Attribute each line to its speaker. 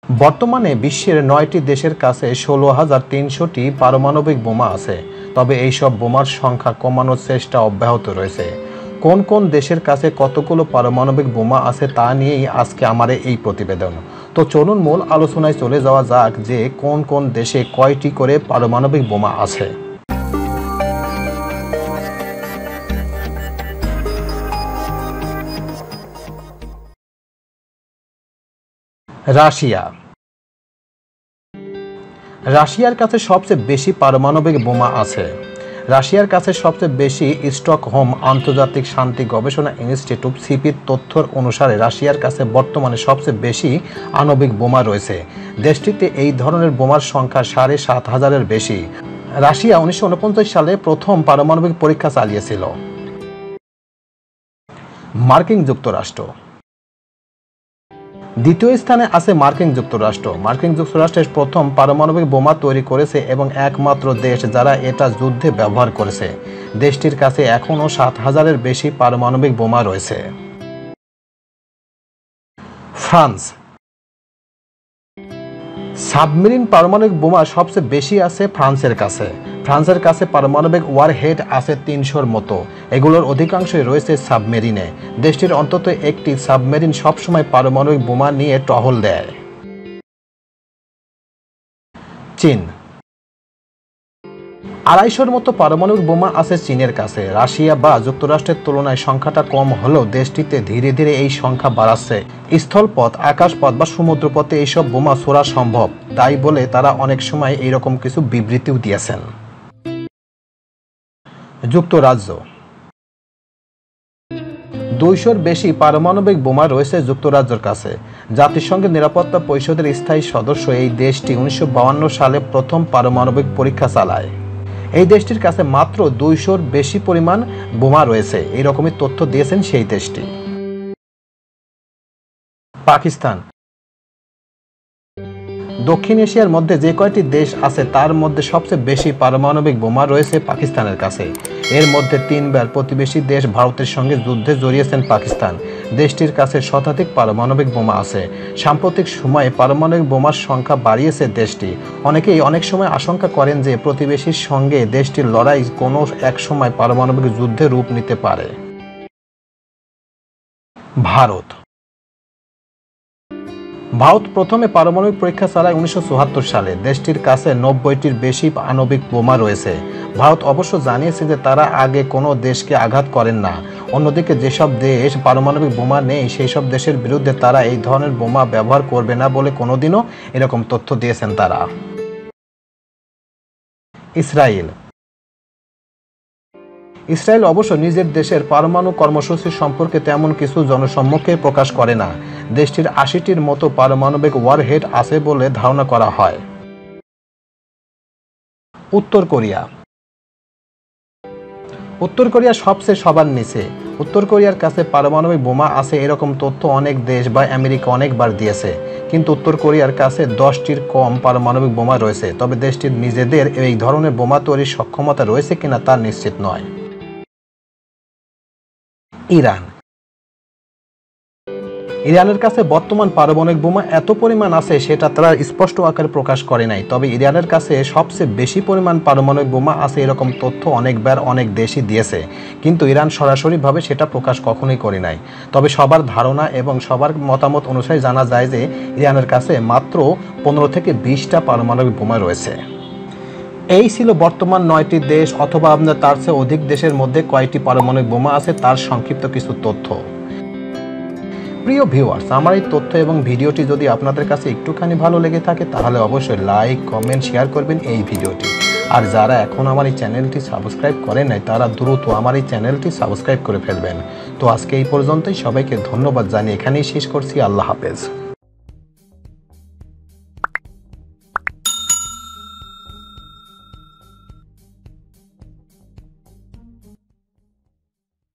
Speaker 1: বর্তমানে বিশ্বের ৯টি দেশের কাছে ১৬,৩০০টি পারমাণবিক বোমা আছে, তবে এইসব বোমার সংখ্যা কমানোর চেষ্টা অব্যাহত রয়েছে। কোন কোন দেশের কাছে কতগুলো পারমাণবিক বোমা আছে তা নিয়েই আজকে আমার এই প্রতিবেদন। তো চলুন মূল আলোচনায় চলে যাওয়া যাক যে কোন কোন দেশে কয়টি করে পারমাণবিক বোমা আছে। রাশিয়ার কাছে সবচেয়ে বেশি পারমাণবিক বোমা আছে। রাশিয়ার কাছে সবচেয়ে বেশি স্টকহোম আন্তর্জাতিক শান্তি গবেষণা ইনস্টিটিউট সিপির তথ্য অনুসারে রাশিয়ার কাছে বর্তমানে সবচেয়ে বেশি আণবিক বোমা রয়েছে। দেশটিতে এই ধরনের বোমার সংখ্যা ৭,৫০০-এর বেশি। রাশিয়া ১৯৪৯ সালে প্রথম পারমাণবিক পরীক্ষা চালিয়েছিল। মার্কিন যুক্তরাষ্ট্র দ্বিতীয় স্থানে আছে মার্কিন যুক্তরাষ্ট্র। মার্কিন যুক্তরাষ্ট্রের প্রথম পারমাণবিক বোমা তৈরি করেছে এবং একমাত্র দেশ যারা এটা যুদ্ধে ব্যবহার করেছে। দেশটির কাছে এখনও ৭,০০০-এর বেশি পারমাণবিক বোমা রয়েছে। ফ্রান্স সাবমেরিন পারমাণবিক বোমা সবচেয়ে বেশি আছে ফ্রান্সের কাছে। ফ্রান্সের কাছে পারমাণবিক ওয়ারহেড আছে ৩০০-র মতো। এগুলোর অধিকাংশই রয়েছে সাবমেরিনে। দেশটির অন্তত একটি সাবমেরিন সবসময় পারমাণবিক বোমা নিয়ে টহল দেয়। চীন ২৫০-র মতো পারমাণবিক বোমা আছে চীনের কাছে। রাশিয়া বা যুক্তরাষ্ট্রের তুলনায় সংখ্যাটা কম হলেও দেশটিতে ধীরে ধীরে এই সংখ্যা বাড়াচ্ছে। স্থলপথ, আকাশপথ বা সমুদ্রপথে এইসব বোমা ছোড়া সম্ভব, তাই বলে তারা অনেক সময় এইরকম কিছু বিবৃতিও দিয়েছেন। যুক্তরাজ্য ২০০-র বেশি পারমাণবিক বোমা রয়েছে যুক্তরাজ্যের কাছে। জাতিসংঘের নিরাপত্তা পরিষদের স্থায়ী সদস্য এই দেশটি ১৯৫২ সালে প্রথম পারমাণবিক পরীক্ষা চালায়। এই দেশটির কাছে মাত্র ২০০-র বেশি পরিমাণ বোমা রয়েছে, এইরকমই তথ্য দিয়েছেন সেই দেশটি। পাকিস্তান দক্ষিণ এশিয়ার মধ্যে যে কয়টি দেশ আছে তার মধ্যে সবচেয়ে বেশি পারমাণবিক বোমা রয়েছে পাকিস্তানের কাছে। এর মধ্যে ৩বার প্রতিবেশী দেশ ভারতের সঙ্গে যুদ্ধে জড়িয়েছেন পাকিস্তান। দেশটির কাছে শতাধিক পারমাণবিক বোমা আছে। সাম্প্রতিক সময়ে পারমাণবিক বোমার সংখ্যা বাড়িয়েছে দেশটি। অনেকেই অনেক সময় আশঙ্কা করেন যে প্রতিবেশীর সঙ্গে দেশটির লড়াই কোনো এক সময় পারমাণবিক যুদ্ধে রূপ নিতে পারে। ভারত প্রথমে পারমাণবিক পরীক্ষা চালায় ১৯৭৪ সালে। দেশটির কাছে ৯০-টির বেশি আণবিক বোমা রয়েছে। ভারত অবশ্য জানিয়েছে যে তারা আগে কোনো দেশকে আঘাত করেন না। অন্যদিকে যেসব দেশ পারমাণবিক বোমা নেই সেই সব দেশের বিরুদ্ধে তারা এই ধরনের বোমা ব্যবহার করবে না বলে কোনোদিনও এরকম তথ্য দিয়েছেন তারা। ইসরায়েল অবশ্য নিজের দেশের পারমাণু কর্মসূচি সম্পর্কে তেমন কিছু জনসম্মুখে প্রকাশ করে না। দেশটির ৮০-টির মতো পারমাণবিক ওয়ারহেড আছে বলে ধারণা করা হয়। উত্তর কোরিয়া সবচেয়ে সবার নিচে। উত্তর কোরিয়ার কাছে পারমাণবিক বোমা আছে এরকম তথ্য অনেক দেশ বা আমেরিকা অনেকবার দিয়েছে, কিন্তু উত্তর কোরিয়ার কাছে ১০টির কম পারমাণবিক বোমা রয়েছে। তবে দেশটির নিজেদের এই ধরনের বোমা তৈরির সক্ষমতা রয়েছে কিনা তা নিশ্চিত নয়। ইরানের কাছে বর্তমান পারমাণবিক বোমা এত পরিমাণ আছে সেটা তারা স্পষ্ট আকারে প্রকাশ করে নাই। তবে ইরানের কাছে সবচেয়ে বেশি পরিমাণ পারমাণবিক বোমা আছে এরকম তথ্য অনেকবার অনেক দেশই দিয়েছে, কিন্তু ইরান সরাসরিভাবে সেটা প্রকাশ কখনোই করে নাই। তবে সবার ধারণা এবং সবার মতামত অনুসারে জানা যায় যে ইরানের কাছে মাত্র ১৫ থেকে ২০টা পারমাণবিক বোমা রয়েছে। এই ছিল বর্তমান ৯টি দেশ অথবা তার চেয়ে অধিক দেশের মধ্যে কয়টি পারমাণবিক বোমা আছে তার সংক্ষিপ্ত কিছু তথ্য। প্রিয় ভিউয়ার্স, আমার এই তথ্য এবং ভিডিওটি যদি আপনাদের কাছে একটুখানি ভালো লেগে থাকে তাহলে অবশ্যই লাইক, কমেন্ট, শেয়ার করবেন এই ভিডিওটি। আর যারা এখন আমার এই চ্যানেলটি সাবস্ক্রাইব করেন নাই তারা দ্রুত আমার এই চ্যানেলটি সাবস্ক্রাইব করে ফেলবেন। তো আজকে এই পর্যন্তই, সবাইকে ধন্যবাদ জানিয়ে এখানেই শেষ করছি। আল্লাহ হাফেজ।